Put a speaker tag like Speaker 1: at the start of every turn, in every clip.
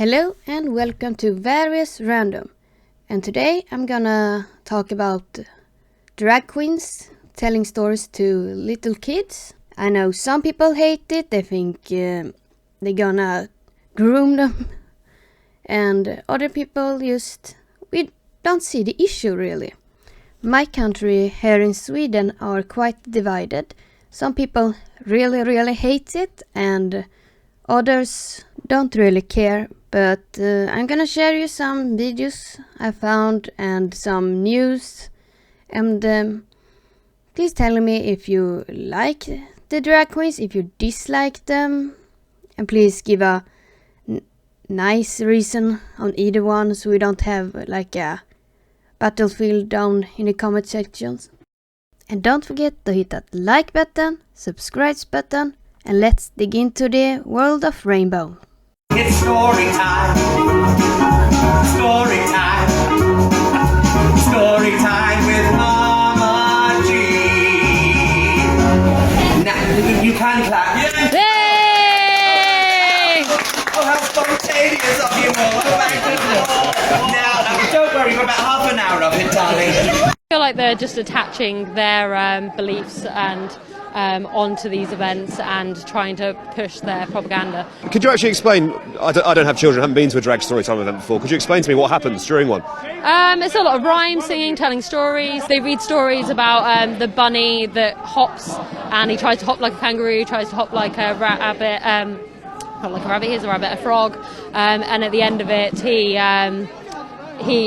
Speaker 1: Hello and welcome to Various Random. And today I'm gonna talk about drag queens telling stories to little kids. I know some people hate it, they think they're gonna groom them. And other people we don't see the issue really. My country here in Sweden are quite divided. Some people really hate it and others don't really care. But I'm gonna share you some videos I found and some news. And please tell me if you like the drag queens, if you dislike them. And please give a nice reason on either one so we don't have like a battlefield down in the comment sections. And don't forget to hit that like button, subscribe button, and let's dig into the world of Rainbow.
Speaker 2: It's story time. Story time. Story time with Mama G. Now you can clap. Yeah.
Speaker 1: Yay!
Speaker 2: Oh, how spontaneous of you all. Now, don't worry, we're about half an hour of it, darling.
Speaker 3: I feel like they're just attaching their beliefs and onto these events and trying to push their propaganda.
Speaker 4: Could you actually explain, I don't have children, I haven't been to a drag storytelling event before, could you explain to me what happens during one?
Speaker 3: It's a lot of rhyme singing, telling stories. They read stories about the bunny that hops, and he tries to hop like a kangaroo, tries to hop like a rabbit, not like a rabbit, he's a rabbit, a frog, and at the end of it he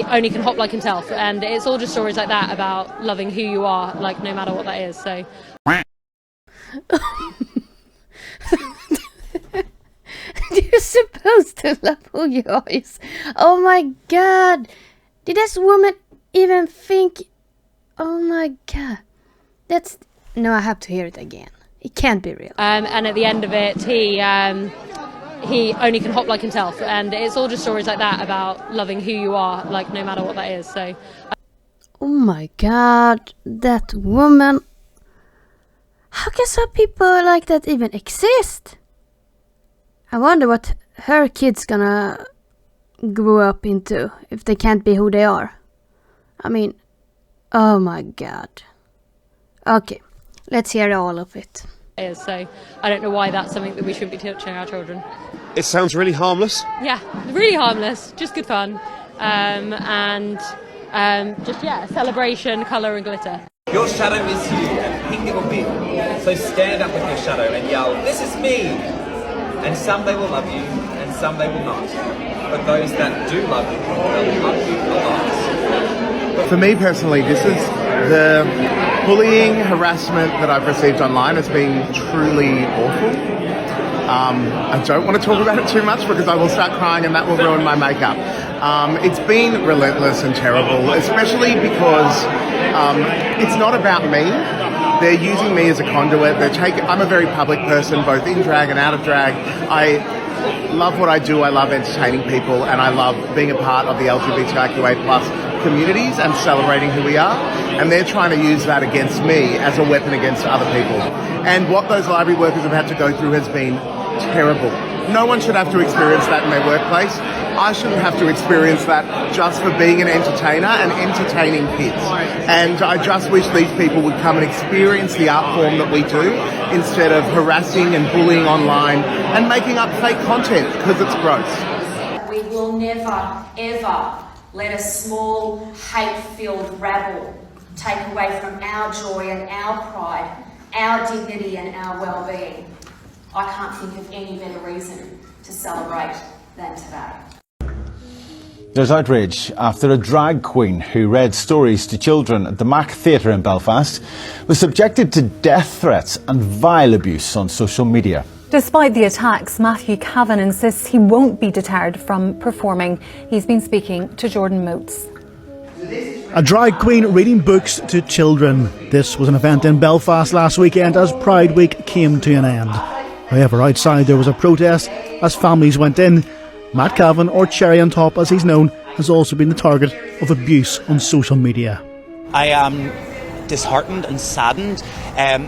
Speaker 3: only can hop like himself, and it's all just stories like that about loving who you are, like no matter what that is. So
Speaker 1: You're supposed to love who you are. Oh my god. Did this woman even think? Oh my god. No, I have to hear it again. It can't be real.
Speaker 3: And at the end of it he only can hop like himself, and it's all just stories like that about loving who you are, like no matter what that is. So
Speaker 1: Oh my god. That woman. How can some people like that even exist? I wonder what her kids gonna grow up into if they can't be who they are. I mean, oh my god. Okay, let's hear all of it.
Speaker 3: So I don't know why that's something that we shouldn't be teaching our children.
Speaker 4: It sounds really harmless.
Speaker 3: Yeah, really harmless, just good fun, celebration, colour and glitter.
Speaker 2: Your shadow is you, and pink it will be. So stand up with your shadow and yell, "This is me!" And some they will love you, and some they will not. But those that do love you, they'll love you a lot.
Speaker 5: For me personally, this is the bullying, harassment that I've received online has been truly awful. I don't want to talk about it too much because I will start crying and that will ruin my makeup. It's been relentless and terrible, especially because it's not about me. They're using me as a conduit. I'm a very public person, both in drag and out of drag. I love what I do. I love entertaining people, and I love being a part of the LGBTIQA+ communities and celebrating who we are. And they're trying to use that against me as a weapon against other people. And what those library workers have had to go through has been terrible. No one should have to experience that in their workplace. I shouldn't have to experience that just for being an entertainer and entertaining kids. And I just wish these people would come and experience the art form that we do instead of harassing and bullying online and making up fake content because it's gross.
Speaker 6: We will never, ever let a small, hate-filled rabble take away from our joy and our pride, our dignity and our well-being. I can't think of any better reason to celebrate than today.
Speaker 7: There's outrage after a drag queen who read stories to children at the Mac Theatre in Belfast was subjected to death threats and vile abuse on social media.
Speaker 8: Despite the attacks, Matthew Cavan insists he won't be deterred from performing. He's been speaking to Jordan Moats.
Speaker 9: A drag queen reading books to children. This was an event in Belfast last weekend as Pride Week came to an end. However, outside there was a protest as families went in. Matt Cavan, or Cherry on Top as he's known, has also been the target of abuse on social media.
Speaker 10: I disheartened and saddened.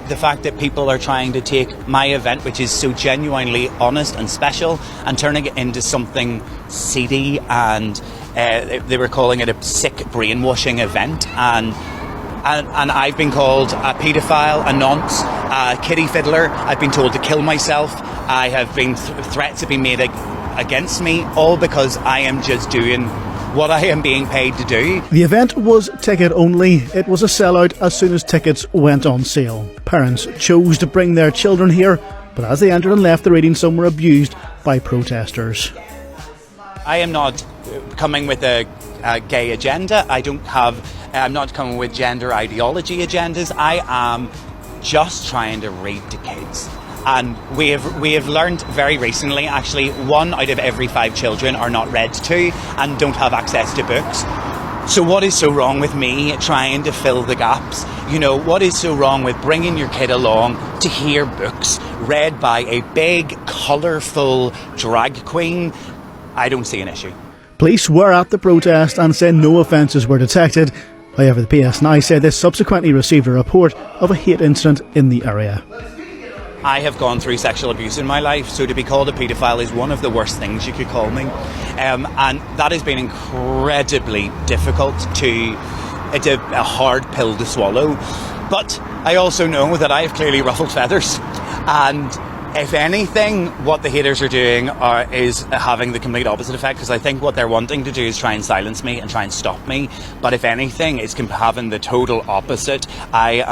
Speaker 10: The fact that people are trying to take my event, which is so genuinely honest and special, and turning it into something seedy, and they were calling it a sick brainwashing event, and I've been called a paedophile, a nonce, a kiddie fiddler. I've been told to kill myself. I have been threats have been made against me, all because I am just doing what I am being paid to do.
Speaker 9: The event was ticket only. It was a sellout as soon as tickets went on sale. Parents chose to bring their children here, but as they entered and left the reading, some were abused by protesters.
Speaker 10: I am not coming with a gay agenda. I'm not coming with gender ideology agendas. I am just trying to read to kids. And we have learned very recently, actually, 1 out of every 5 children are not read to and don't have access to books. So what is so wrong with me trying to fill the gaps? You know, what is so wrong with bringing your kid along to hear books read by a big, colourful drag queen? I don't see an issue.
Speaker 9: Police were at the protest and said no offences were detected. However, the PSNI said they subsequently received a report of a hate incident in the area.
Speaker 10: I have gone through sexual abuse in my life, so to be called a paedophile is one of the worst things you could call me. And that has been incredibly difficult it's a hard pill to swallow. But I also know that I have clearly ruffled feathers. And if anything, what the haters are doing is having the complete opposite effect, because I think what they're wanting to do is try and silence me and try and stop me. But if anything, it's having the total opposite. I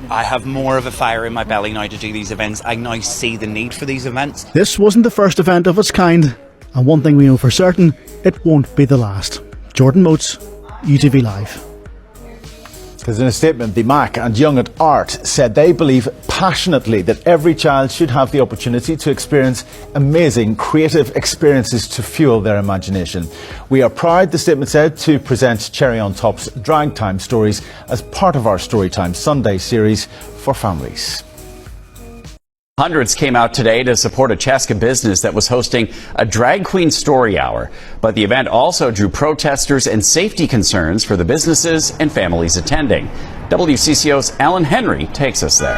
Speaker 10: have more of a fire in my belly now to do these events. I now see the need for these events.
Speaker 9: This wasn't the first event of its kind, and one thing we know for certain, it won't be the last. Jordan Motes, UTV Live.
Speaker 7: Because in a statement, the MAC and Young at Art said they believe passionately that every child should have the opportunity to experience amazing creative experiences to fuel their imagination. We are proud, the statement said, to present Cherry on Top's Drag Time Stories as part of our Storytime Sunday series for families.
Speaker 11: Hundreds came out today to support a Chaska business that was hosting a Dragqueen Story Hour. But the event also drew protesters and safety concerns for the businesses and families attending. WCCO's Alan Henry takes us there.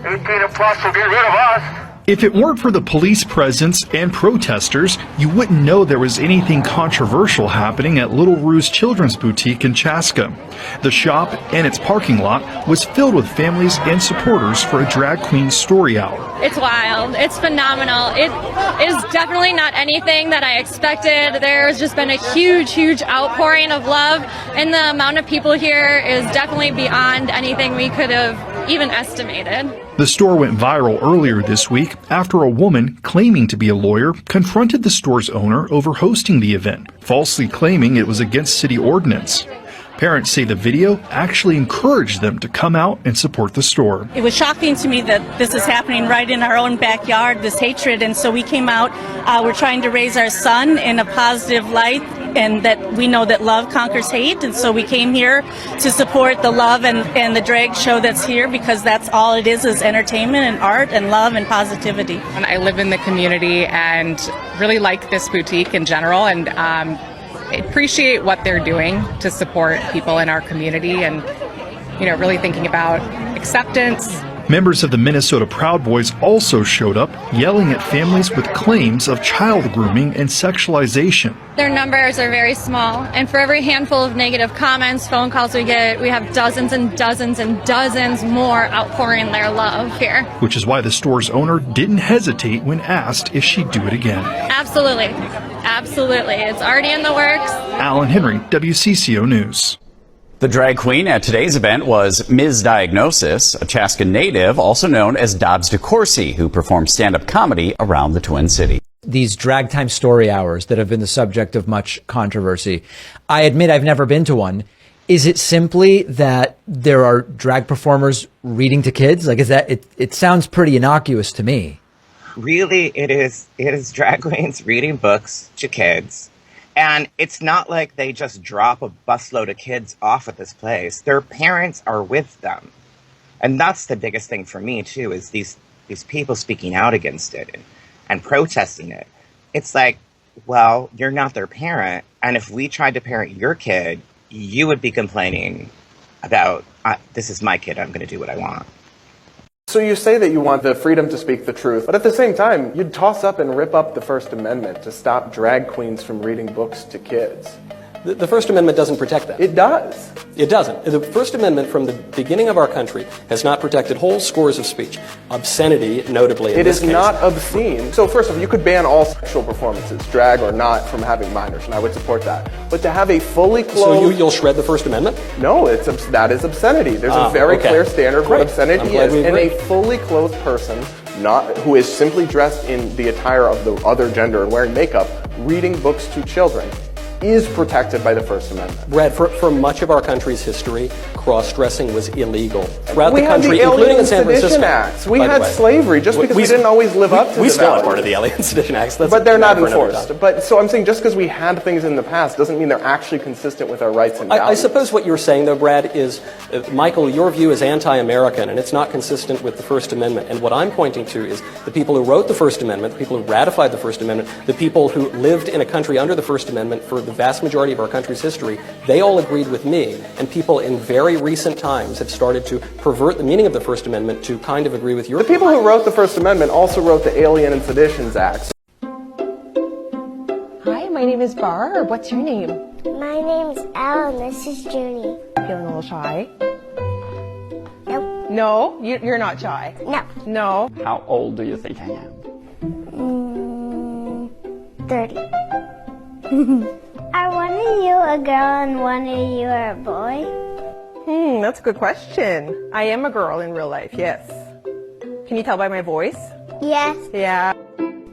Speaker 12: 18 and plus will get rid of us. If it weren't for the police presence and protesters, you wouldn't know there was anything controversial happening at Little Rue's Children's Boutique in Chaska. The shop and its parking lot was filled with families and supporters for a Dragqueen Story Hour.
Speaker 13: It's wild. It's phenomenal. It is definitely not anything that I expected. There's just been a huge outpouring of love, and the amount of people here is definitely beyond anything we could have even estimated.
Speaker 12: The store went viral earlier this week after a woman claiming to be a lawyer confronted the store's owner over hosting the event, falsely claiming it was against city ordinance. Parents say the video actually encouraged them to come out and support the store.
Speaker 14: It was shocking to me that this is happening right in our own backyard, this hatred, and so we came out. We're trying to raise our son in a positive light, and that we know that love conquers hate, and so we came here to support the love and the drag show that's here, because that's all it is entertainment and art and love and positivity.
Speaker 15: I live in the community and really like this boutique in general, and appreciate what they're doing to support people in our community, and really thinking about acceptance.
Speaker 12: Members of the Minnesota Proud Boys also showed up, yelling at families with claims of child grooming and sexualization.
Speaker 13: Their numbers are very small, and for every handful of negative comments, phone calls we get, we have dozens and dozens and dozens more outpouring their love here.
Speaker 12: Which is why the store's owner didn't hesitate when asked if she'd do it again.
Speaker 13: Absolutely. Absolutely. It's already in the works.
Speaker 12: Alan Henry, WCCO News.
Speaker 11: The drag queen at today's event was Ms. Diagnosis, a Chaska native, also known as Dobbs DeCourcy, who performed stand-up comedy around the Twin Cities.
Speaker 16: These drag time story hours that have been the subject of much controversy. I admit I've never been to one. Is it simply that there are drag performers reading to kids? Like, is that it sounds pretty innocuous to me.
Speaker 17: Really, it is drag queens reading books to kids. And it's not like they just drop a busload of kids off at this place. Their parents are with them. And that's the biggest thing for me, too, is these people speaking out against it and protesting it. It's like, well, you're not their parent. And if we tried to parent your kid, you would be complaining about, this is my kid, I'm going to do what I want.
Speaker 18: So you say that you want the freedom to speak the truth, but at the same time, you'd toss up and rip up the First Amendment to stop drag queens from reading books to kids.
Speaker 19: The First Amendment doesn't protect that.
Speaker 18: It does.
Speaker 19: It doesn't. The First Amendment from the beginning of our country has not protected whole scores of speech. Obscenity, notably, in this case.
Speaker 18: It is not obscene. So first of all, you could ban all sexual performances, drag or not, from having minors, and I would support that. But to have a fully closed...
Speaker 19: So you'll shred the First Amendment?
Speaker 18: No, that is obscenity. There's a very clear standard for what obscenity is. And a fully clothed person, who is simply dressed in the attire of the other gender and wearing makeup, reading books to children, is protected by the First Amendment.
Speaker 19: Brad, for much of our country's history, cross-dressing was illegal throughout
Speaker 18: we
Speaker 19: the country,
Speaker 18: had the
Speaker 19: including in
Speaker 18: Alien
Speaker 19: San
Speaker 18: Sedition
Speaker 19: Francisco.
Speaker 18: Acts. We had slavery just because we didn't always live up to
Speaker 19: We
Speaker 18: the
Speaker 19: still have
Speaker 18: values.
Speaker 19: part of the Alien Sedition Acts.
Speaker 18: But they're not enforced. But so I'm saying just because we had things in the past doesn't mean they're actually consistent with our rights and values.
Speaker 19: I suppose what you're saying, though, Brad, is, Michael, your view is anti-American, and it's not consistent with the First Amendment. And what I'm pointing to is the people who wrote the First Amendment, the people who ratified the First Amendment, the people who lived in a country under the First Amendment for the vast majority of our country's history, they all agreed with me, and people in very recent times have started to pervert the meaning of the First Amendment to kind of agree with your...
Speaker 18: The people who wrote the First Amendment also wrote the Alien and Seditions Acts.
Speaker 20: Hi, my name is Bar. What's your name?
Speaker 21: My name's Elle and this is Junie.
Speaker 20: Feeling a little shy?
Speaker 21: Nope.
Speaker 20: No? You're not shy?
Speaker 21: No.
Speaker 20: No?
Speaker 11: How old do you think I am?
Speaker 21: 30. Are one of you a girl and one of you are a boy?
Speaker 20: That's a good question. I am a girl in real life, yes. Can you tell by my voice?
Speaker 21: Yes.
Speaker 20: Yeah.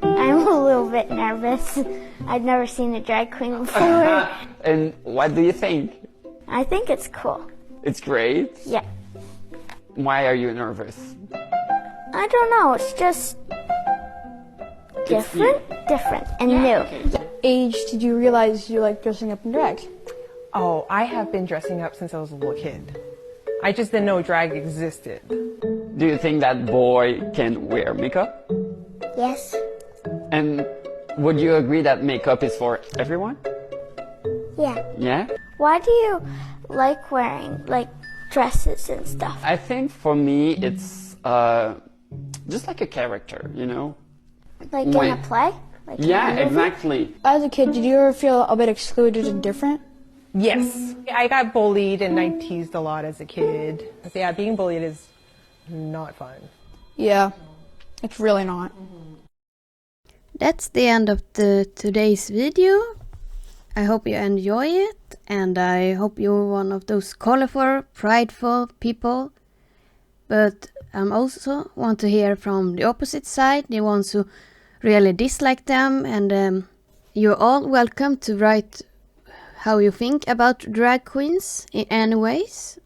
Speaker 21: I'm a little bit nervous. I've never seen a drag queen before.
Speaker 11: And what do you think?
Speaker 21: I think it's cool.
Speaker 11: It's great?
Speaker 21: Yeah.
Speaker 11: Why are you nervous?
Speaker 21: I don't know, it's just different and new.
Speaker 22: What age did you realize you liked dressing up in drag?
Speaker 20: Oh, I have been dressing up since I was a little kid. I just didn't know drag existed.
Speaker 11: Do you think that boy can wear makeup?
Speaker 21: Yes.
Speaker 11: And would you agree that makeup is for everyone?
Speaker 21: Yeah.
Speaker 11: Yeah?
Speaker 21: Why do you like wearing dresses and stuff?
Speaker 11: I think for me it's just like a character, you know?
Speaker 21: Like in a play? Like
Speaker 11: yeah, exactly.
Speaker 22: As a kid, did you ever feel a bit excluded and different?
Speaker 20: Yes. I got bullied and I teased a lot as a kid. Yeah, being bullied is not fun.
Speaker 22: Yeah, it's really not.
Speaker 1: That's the end of today's video. I hope you enjoy it, and I hope you're one of those colorful, prideful people. But I also want to hear from the opposite side, the ones who really dislike them, and you're all welcome to write how you think about drag queens in any ways.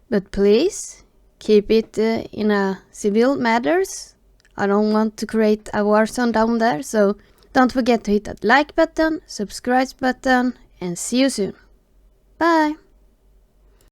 Speaker 1: But please keep it in a civil matters. I don't want to create a war zone down there, so don't forget to hit that like button, subscribe button, and see you soon. Bye!